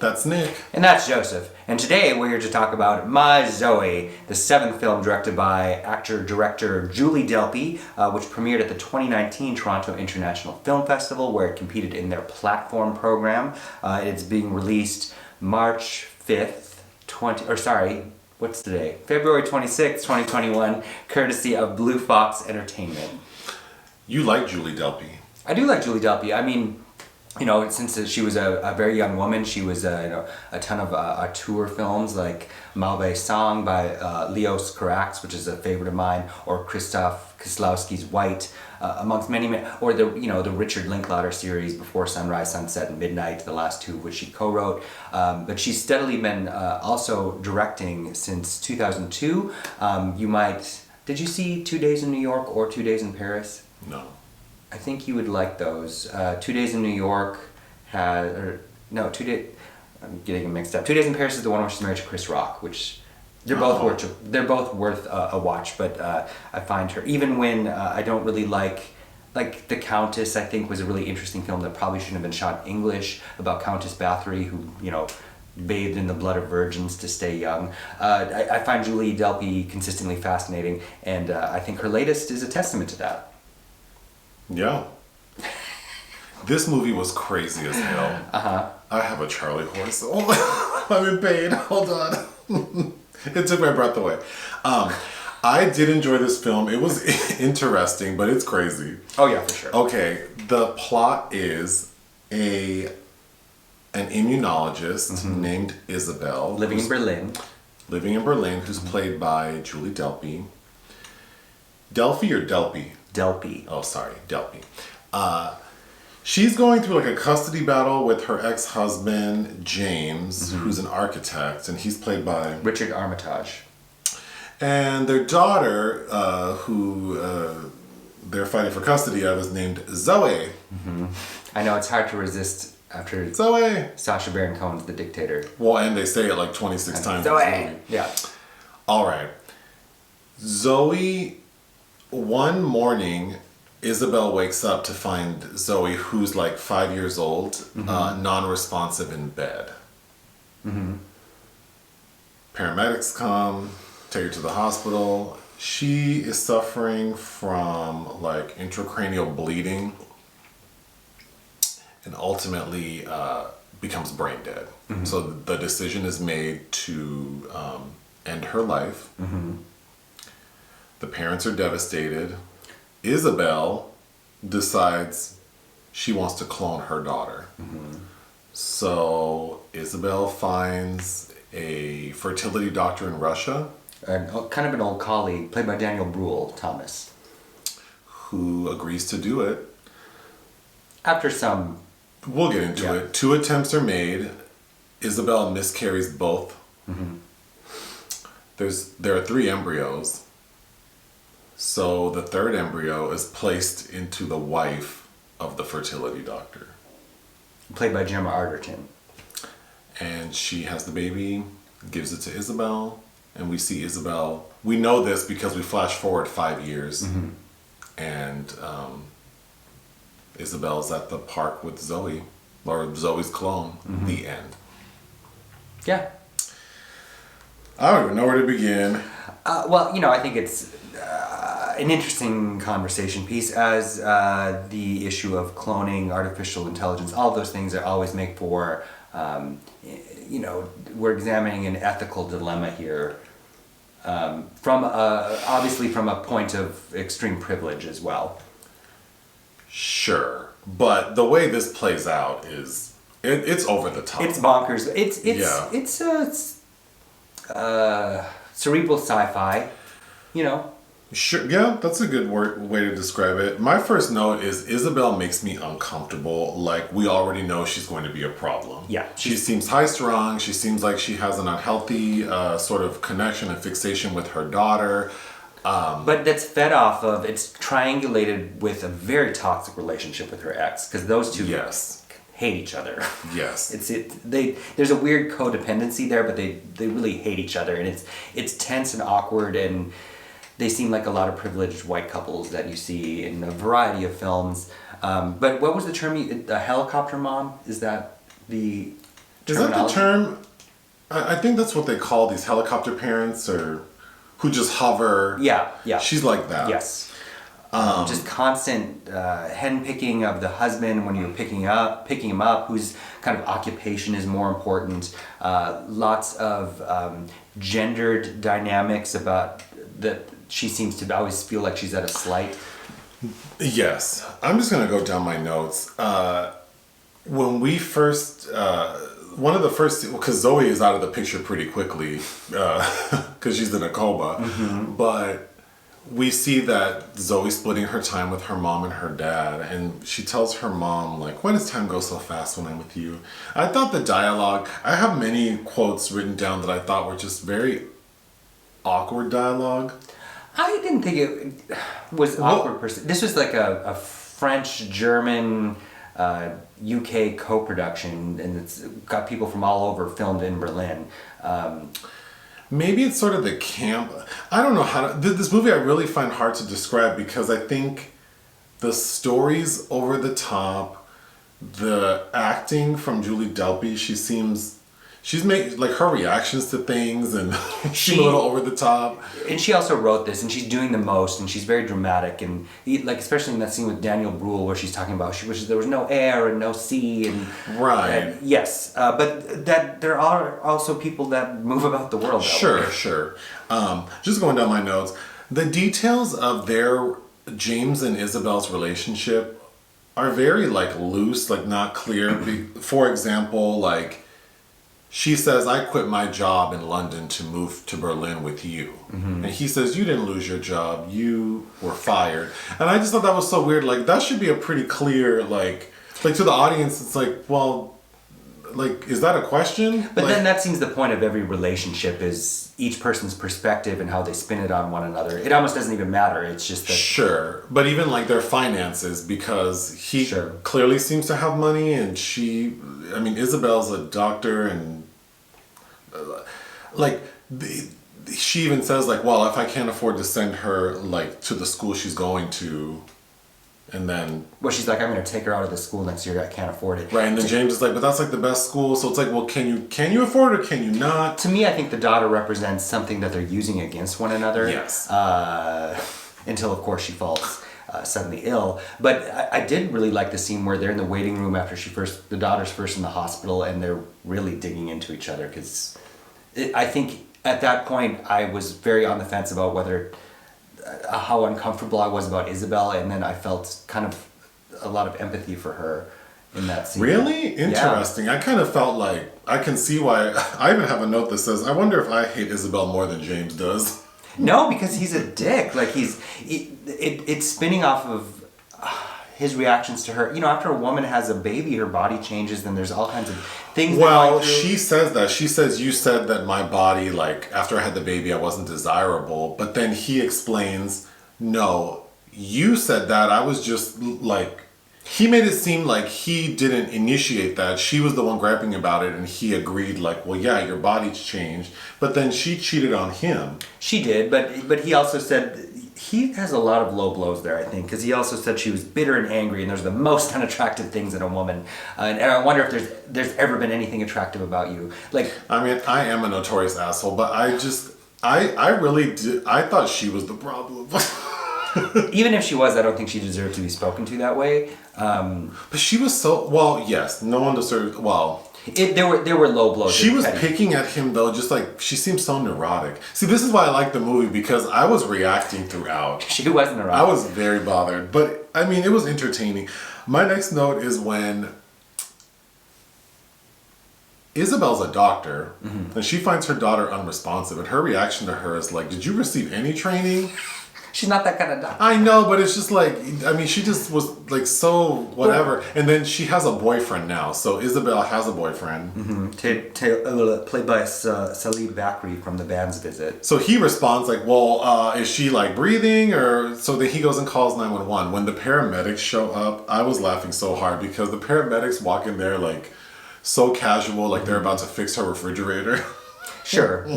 That's Nick. And that's Joseph. And today we're here to talk about My Zoe, the seventh film directed by actor-director Julie Delpy, which premiered at the 2019 Toronto International Film Festival, where it competed in their platform program. It's being released March 5th, what's today? February 26th, 2021, courtesy of Blue Fox Entertainment. You like Julie Delpy. I do like Julie Delpy. I mean, you know, since she was a very young woman, she was a ton of auteur films like Mauvais Sang by Leos Carax, which is a favorite of mine, or Krzysztof Kieslowski's White, amongst many, or the Richard Linklater series Before Sunrise, Sunset, and Midnight, the last two of which she co-wrote. But she's steadily been also directing since 2002. Did you see 2 Days in New York or 2 Days in Paris? No. I think you would like those. 2 Days in New York I'm getting them mixed up. 2 Days in Paris is the one where she's married to Chris Rock, which they're both worth a watch. But I find her, even when I don't really like The Countess, I think was a really interesting film that probably shouldn't have been shot in English, about Countess Bakri, who bathed in the blood of virgins to stay young. I find Julie Delpy consistently fascinating, and I think her latest is a testament to that. Yeah. This movie was crazy as hell. Uh-huh. I have a Charlie horse. Oh, I'm in pain. Hold on. It took my breath away. I did enjoy this film. It was interesting, but it's crazy. Oh yeah, for sure. Okay, the plot is an immunologist named Isabelle. Living in Berlin, who's played by Julie Delpy. Delpy or Delpy? Delpy. Oh, sorry, Delpy. She's going through like a custody battle with her ex-husband, James, who's an architect, and he's played by Richard Armitage. And their daughter, who they're fighting for custody of, is named Zoe. Mm-hmm. I know, it's hard to resist after Zoe. Sacha Baron Cohen's The Dictator. Well, and they say it like 26 times. Zoe! Yeah. All right. Zoe, one morning, Isabelle wakes up to find Zoe, who's like 5 years old, non-responsive in bed. Mm-hmm. Paramedics come, take her to the hospital. She is suffering from like intracranial bleeding and ultimately becomes brain dead. Mm-hmm. So the decision is made to end her life. Mm-hmm. The parents are devastated. Isabelle decides she wants to clone her daughter. Mm-hmm. So Isabelle finds a fertility doctor in Russia. Kind of an old colleague, played by Daniel Brühl, Thomas. Who agrees to do it. After some... We'll get into it. 2 attempts are made. Isabelle miscarries both. Mm-hmm. There are 3 embryos. So the 3rd embryo is placed into the wife of the fertility doctor. Played by Gemma Arterton. And she has the baby, gives it to Isabelle, and we see Isabelle. We know this because we flash forward 5 years, and Isabelle's at the park with Zoe, or Zoe's clone. The end. Yeah. I don't even know where to begin. I think it's an interesting conversation piece, as the issue of cloning, artificial intelligence, all of those things that always make for, we're examining an ethical dilemma here, obviously from a point of extreme privilege as well. Sure, but the way this plays out is, it's over the top. It's bonkers. It's cerebral sci-fi, Sure, yeah, that's a good way to describe it. My first note is Isabelle makes me uncomfortable. Like, we already know she's going to be a problem. Yeah. She seems high-strung. She seems like she has an unhealthy sort of connection and fixation with her daughter. But that's fed off of, it's triangulated with a very toxic relationship with her ex, because those two hate each other. Yes. There's a weird codependency there, but they really hate each other, and it's tense and awkward, and they seem like a lot of privileged white couples that you see in a variety of films. But what was the term? A helicopter mom? Is that the Is that the term? I think that's what they call these helicopter parents, or who just hover. Yeah. She's like that. Yes. Just constant henpicking of the husband when you're picking him up, whose kind of occupation is more important. Lots of gendered dynamics about that. She seems to always feel like she's at a slight. Yes. I'm just going to go down my notes. When we first, one of the first, because Zoe is out of the picture pretty quickly, because she's in a coma, but we see that Zoe's splitting her time with her mom and her dad, and she tells her mom, like, why does time go so fast when I'm with you? I thought the dialogue, I have many quotes written down that I thought were just very awkward dialogue. I didn't think it was awkward person. This was like a French-German UK co-production, and it's got people from all over filmed in Berlin. Maybe it's sort of the camp. I don't know how to. This movie I really find hard to describe because I think the story's over the top. The acting from Julie Delpy, she's made like her reactions to things and she's a little over the top. And she also wrote this, and she's doing the most, and she's very dramatic, and like especially in that scene with Daniel Brühl where she's talking about she wishes there was no air and no sea and right. Yes, but that there are also people that move about the world. Sure. Just going down my notes, the details of their James and Isabelle's relationship are very like loose, like not clear. For example, like, she says, I quit my job in London to move to Berlin with you. And he says, you didn't lose your job, you were fired. And I just thought that was so weird. Like, that should be a pretty clear, like to the audience, it's like, well, like, is that a question? But like, then that seems the point of every relationship is each person's perspective and how they spin it on one another. It almost doesn't even matter. It's just that... Sure. But even like their finances, because he clearly seems to have money, and Isabelle's a doctor, and like she even says like, well, if I can't afford to send her like to the school she's going to, and then she's like, I'm going to take her out of the school next year. I can't afford it. Right, and then James is like, but that's like the best school. So it's like, well, can you afford it or can you not? To me, I think the daughter represents something that they're using against one another. Yes. Until of course she falls suddenly ill. But I did really like the scene where they're in the waiting room after the daughter's first in the hospital, and they're really digging into each other, because I think at that point I was very on the fence about whether how uncomfortable I was about Isabelle, and then I felt kind of a lot of empathy for her in that scene. Really? Interesting. Yeah. I kind of felt like, I can see why. I even have a note that says, I wonder if I hate Isabelle more than James does. No, because he's a dick. Like, it's spinning off of his reactions to her. You know, after a woman has a baby, her body changes, then there's all kinds of things. Well, she says that. She says, you said that my body, like, after I had the baby, I wasn't desirable. But then he explains, no, you said that. I was just, like, he made it seem like he didn't initiate that. She was the one griping about it, and he agreed, like, well, yeah, your body's changed. But then she cheated on him. She did, but he also said... He has a lot of low blows there, I think, because he also said she was bitter and angry, and those are the most unattractive things in a woman. And I wonder if there's ever been anything attractive about you. Like, I mean, I am a notorious asshole, but I really did. I thought she was the problem. Even if she was, I don't think she deserved to be spoken to that way. But she was so, well, yes, no one deserved, well... There were low blows. She was picking at him, though, just like, she seems so neurotic. See, this is why I like the movie, because I was reacting throughout. She was neurotic. I was very bothered, but, I mean, it was entertaining. My next note is when Isabelle's a doctor, and she finds her daughter unresponsive, and her reaction to her is like, did you receive any training? She's not that kind of doctor. I know, but it's just like, I mean, she just was like so whatever. And then she has a boyfriend now. So Isabelle has a boyfriend. Played by Saleh Bakri from the band's visit. So he responds like, well, is she like breathing? Or so then he goes and calls 911. When the paramedics show up, I was laughing so hard because the paramedics walk in there like so casual, like they're about to fix her refrigerator. Sure.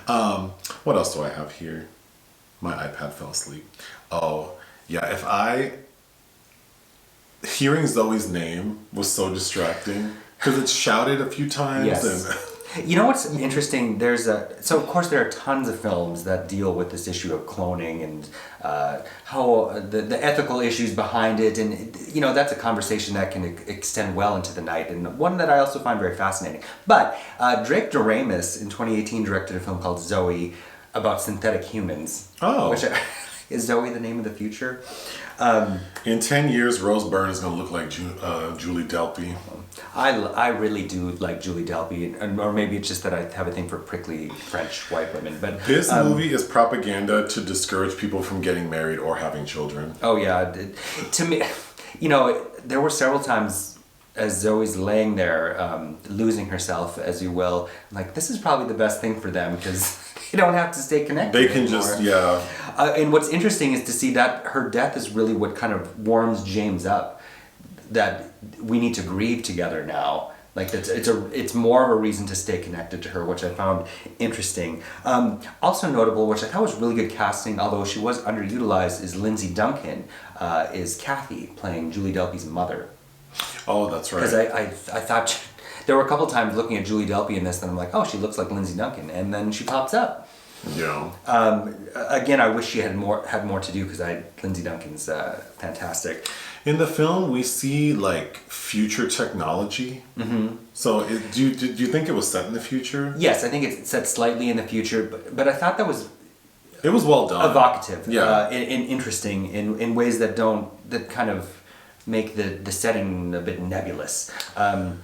What else do I have here? My iPad fell asleep. Oh, yeah, hearing Zoe's name was so distracting. Because it's shouted a few times. Yes. And You know what's interesting? So of course there are tons of films that deal with this issue of cloning and how the ethical issues behind it, and you know that's a conversation that can extend well into the night, and one that I also find very fascinating. But Drake Doremus in 2018 directed a film called Zoe about synthetic humans. Oh. Is Zoe the name of the future? In 10 years, Rose Byrne is going to look like Julie Delpy. I really do like Julie Delpy, or maybe it's just that I have a thing for prickly French white women. But This movie is propaganda to discourage people from getting married or having children. oh yeah, to me, you know, there were several times as Zoe's laying there, losing herself, as you will. Like, this is probably the best thing for them because they don't have to stay connected. They can anymore. just, yeah. And what's interesting is to see that her death is really what kind of warms James up. That we need to grieve together now. Like it's more of a reason to stay connected to her, which I found interesting. Also notable, which I thought was really good casting, although she was underutilized, is Lindsay Duncan, is Kathy playing Julie Delpy's mother. Oh, that's right. Because I thought there were a couple times looking at Julie Delpy in this, and I'm like, oh, she looks like Lindsay Duncan, and then she pops up. Yeah. Again, I wish she had more to do because Lindsay Duncan's fantastic. In the film, we see like future technology. Mm-hmm. So, do you think it was set in the future? Yes, I think it's set slightly in the future, but I thought that was It was well done. evocative, Yeah. and interesting in ways that kind of make the setting a bit nebulous.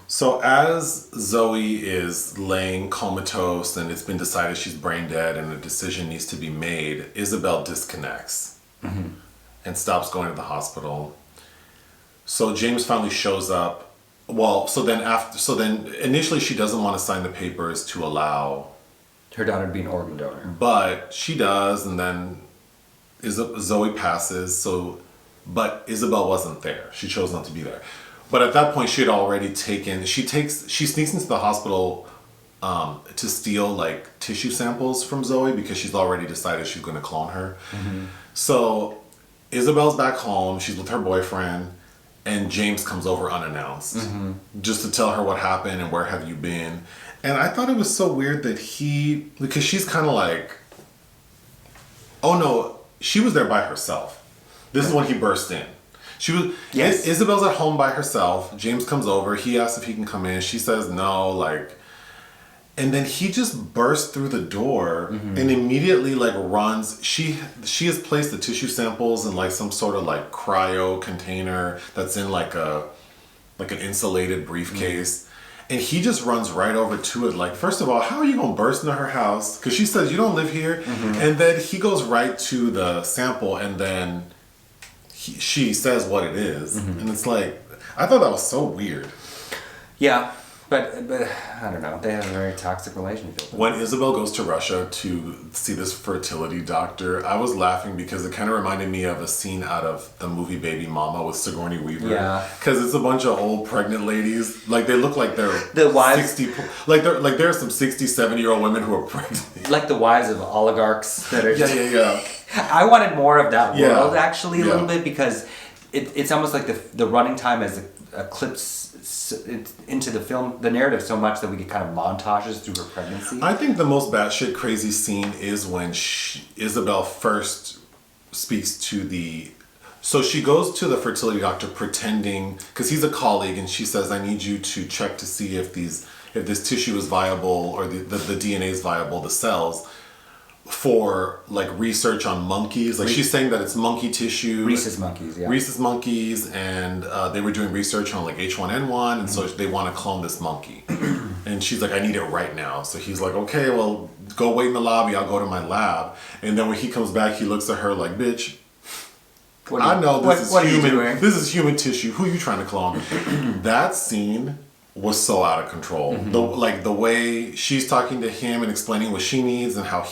So as Zoe is laying comatose and it's been decided she's brain dead and a decision needs to be made, Isabelle disconnects and stops going to the hospital. So James finally shows up. Well, so then initially she doesn't want to sign the papers to allow Her daughter to be an organ donor. but she does, and then Zoe passes. But Isabelle wasn't there. She chose not to be there. But at that point, she had already taken. She sneaks into the hospital to steal like tissue samples from Zoe because she's already decided she's going to clone her. Mm-hmm. So Isabelle's back home. She's with her boyfriend, and James comes over unannounced just to tell her what happened and where have you been. And I thought it was so weird that because she's kind of like, oh no, she was there by herself. This is when he burst in. Yes. Isabelle's at home by herself. James comes over. He asks if he can come in. She says no, and then he just bursts through the door and immediately runs. She has placed the tissue samples in like some sort of like cryo container that's in like an insulated briefcase. And he just runs right over to it. Like, first of all, how are you going to burst into her house? Because she says, you don't live here. And then he goes right to the sample, and then she says what it is. And it's like, I thought that was so weird. Yeah, but I don't know. They have a very toxic relationship. When Isabelle goes to Russia to see this fertility doctor, I was laughing because it kind of reminded me of a scene out of the movie Baby Mama with Sigourney Weaver. Yeah. Because it's a bunch of old pregnant ladies. Like, they look like they're The wives. 60. There are some 60, 70-year-old women who are pregnant. Like the wives of oligarchs that are just... Yeah. I wanted more of that Yeah. world, actually, a Yeah. little bit, because it's almost like the running time has eclipsed into the film, the narrative so much that we get kind of montages through her pregnancy. I think the most batshit crazy scene is when Isabelle first speaks to so she goes to the fertility doctor pretending, because he's a colleague, and she says, I need you to check to see if this tissue is viable, or the DNA is viable, the cells, for like research on monkeys. Like, she's saying that it's monkey tissue. Rhesus monkeys, yeah. Rhesus monkeys, and they were doing research on like H1N1, and so they want to clone this monkey. And she's like, I need it right now. So he's like, okay, well, go wait in the lobby, I'll go to my lab. And then when he comes back, he looks at her like, bitch, I know this is human. This is human tissue. Who are you trying to clone? That scene was so out of control. The way she's talking to him and explaining what she needs and how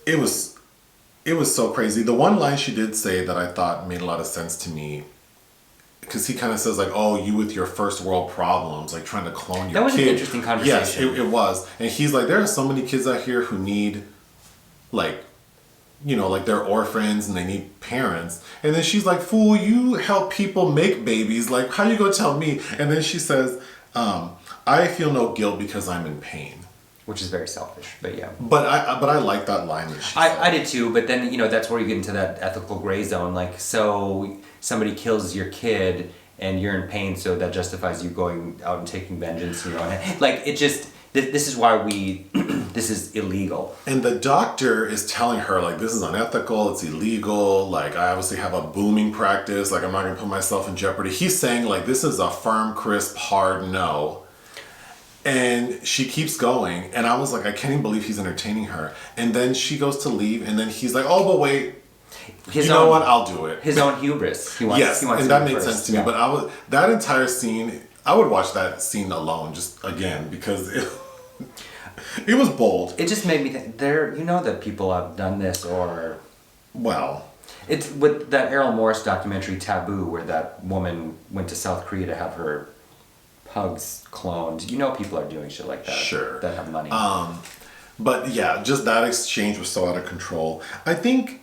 it was so crazy. The one line she did say that I thought made a lot of sense to me, because he kind of says like, oh, you with your first world problems, like trying to clone your kid. That was an interesting conversation. Yes, it was. And he's like, there are so many kids out here who need like they're orphans and they need parents. And then she's like, fool, you help people make babies. Like, how you gonna tell me? And then she says, I feel no guilt because I'm in pain. Which is very selfish, but yeah. But I like that line that she said. I did too, but then, that's where you get into that ethical gray zone. Like, so somebody kills your kid and you're in pain, so that justifies you going out and taking vengeance in your own hand. Like, it just, this is why this is illegal. And the doctor is telling her, like, this is unethical, it's illegal, like, I obviously have a booming practice, like, I'm not going to put myself in jeopardy. He's saying, like, this is a firm, crisp, hard no. And she keeps going, and I was like, I can't even believe he's entertaining her. And then she goes to leave, and then he's like, oh, but wait, know what, I'll do it. His own hubris. He wants and that made sense to me. But that entire scene, I would watch that scene alone, just again, because it was bold. It just made me think, that people have done this, or... Well... It's with that Errol Morris documentary, Taboo, where that woman went to South Korea to have her pugs cloned. People are doing shit like that. Sure. That have money. But yeah, just that exchange was so out of control. I think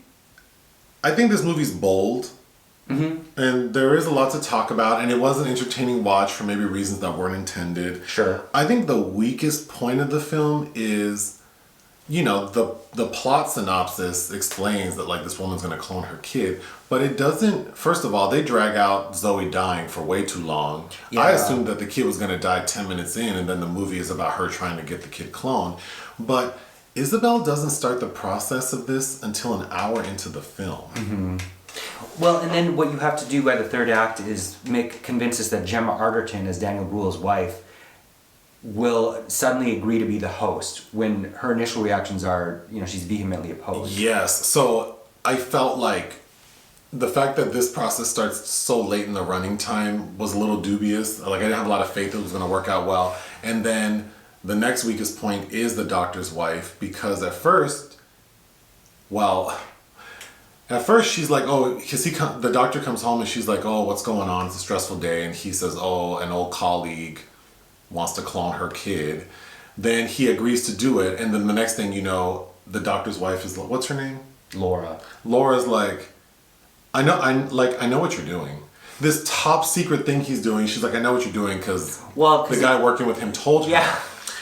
this movie's bold. Mm-hmm. And there is a lot to talk about, and it was an entertaining watch for maybe reasons that weren't intended. Sure. I think the weakest point of the film is, the plot synopsis explains that, like, this woman's going to clone her kid, but it doesn't. First of all, they drag out Zoe dying for way too long. Yeah. I assumed that the kid was going to die 10 minutes in, and then the movie is about her trying to get the kid cloned. But Isabelle doesn't start the process of this until an hour into the film. Mm-hmm. Well, and then what you have to do by the third act is convince us that Gemma Arterton, as Daniel Brühl's wife, will suddenly agree to be the host when her initial reactions are, she's vehemently opposed. Yes. So I felt like the fact that this process starts so late in the running time was a little dubious. Like, I didn't have a lot of faith it was going to work out well. And then the next weakest point is the doctor's wife, because at first she's like, oh, because the doctor comes home and she's like, oh, what's going on? It's a stressful day. And he says, oh, an old colleague wants to clone her kid. Then he agrees to do it, and then the next thing you know, the doctor's wife is like, what's her name? Laura. Laura's like, I know what you're doing. This top secret thing he's doing, she's like, I know what you're doing because the guy working with him told her. Yeah.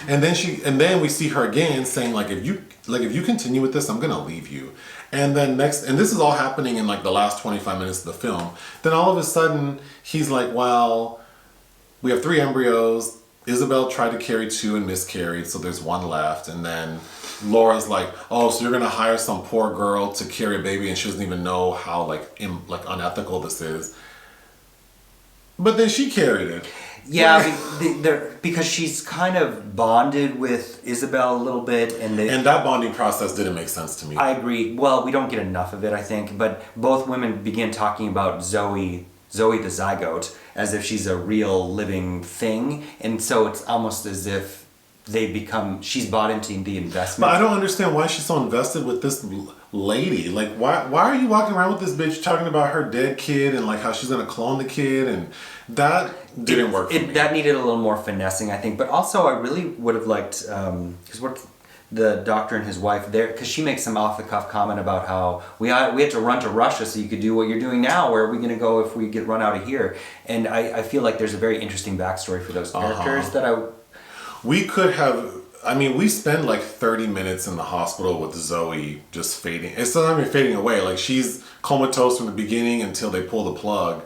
And then we see her again saying, like, if you continue with this, I'm gonna leave you. And then and this is all happening in like the last 25 minutes of the film. Then all of a sudden he's like, well, we have 3 embryos. Isabelle tried to carry 2 and miscarried, so there's 1 left. And then Laura's like, oh, so you're gonna hire some poor girl to carry a baby, and she doesn't even know how unethical this is. But then she carried it. Yeah, because she's kind of bonded with Isabelle a little bit, and that bonding process didn't make sense to me. I agree. Well, we don't get enough of it, I think. But both women begin talking about Zoe the zygote, as if she's a real living thing, and so it's almost as if she's bought into the investment. But I don't understand why she's so invested with this lady. Like, why are you walking around with this bitch talking about her dead kid and like how she's gonna clone the kid, and that didn't work for me. That needed a little more finessing, I think. But also, I really would have liked, because the doctor and his wife there, because she makes some off-the-cuff comment about how we had to run to Russia so you could do what you're doing now. Where are we going to go if we get run out of here? And I feel like there's a very interesting backstory for those characters We could have... I mean, we spend like 30 minutes in the hospital with Zoe just fading. It's not even fading away. Like, she's comatose from the beginning until they pull the plug.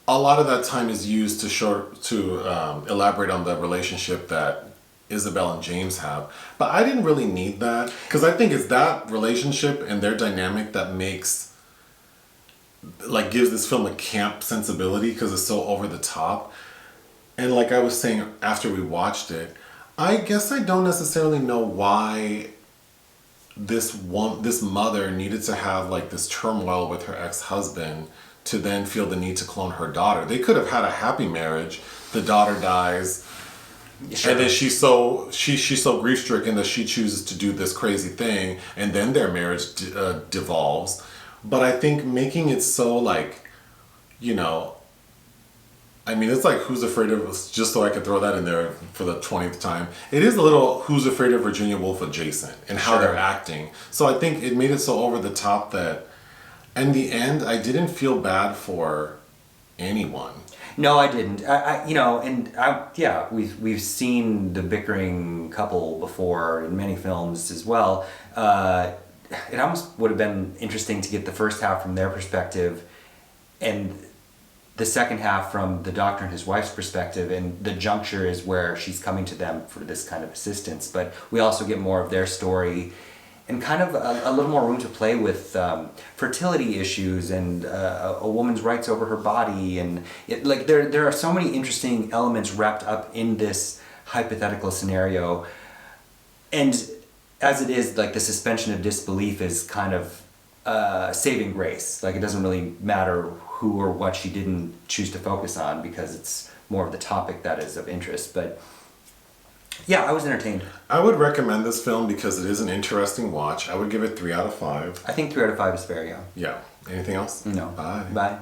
A lot of that time is used to elaborate on the relationship that Isabelle and James have. But I didn't really need that, because I think it's that relationship and their dynamic that gives this film a camp sensibility, because it's so over the top. And like I was saying after we watched it, I guess I don't necessarily know why this mother needed to have like this turmoil with her ex-husband to then feel the need to clone her daughter. They could have had a happy marriage. The daughter dies. Sure. And then she's so grief-stricken that she chooses to do this crazy thing, and then their marriage devolves. But I think making it so I mean, it's like Who's Afraid of... Just so I could throw that in there for the 20th time. It is a little Who's Afraid of Virginia Woolf adjacent in how they're acting. So I think it made it so over the top that... In the end, I didn't feel bad for anyone. No, I didn't. We've seen the bickering couple before in many films as well. It almost would have been interesting to get the first half from their perspective, and the second half from the doctor and his wife's perspective, and the juncture is where she's coming to them for this kind of assistance. But we also get more of their story, and kind of a little more room to play with fertility issues and a woman's rights over her body, and there are so many interesting elements wrapped up in this hypothetical scenario, and as it is, like, the suspension of disbelief is kind of saving grace. Like, it doesn't really matter who or what she didn't choose to focus on, because it's more of the topic that is of interest. But yeah, I was entertained. I would recommend this film because it is an interesting watch. I would give it 3 out of 5. I think 3 out of 5 is fair, yeah. Yeah. Anything else? No. Bye. Bye.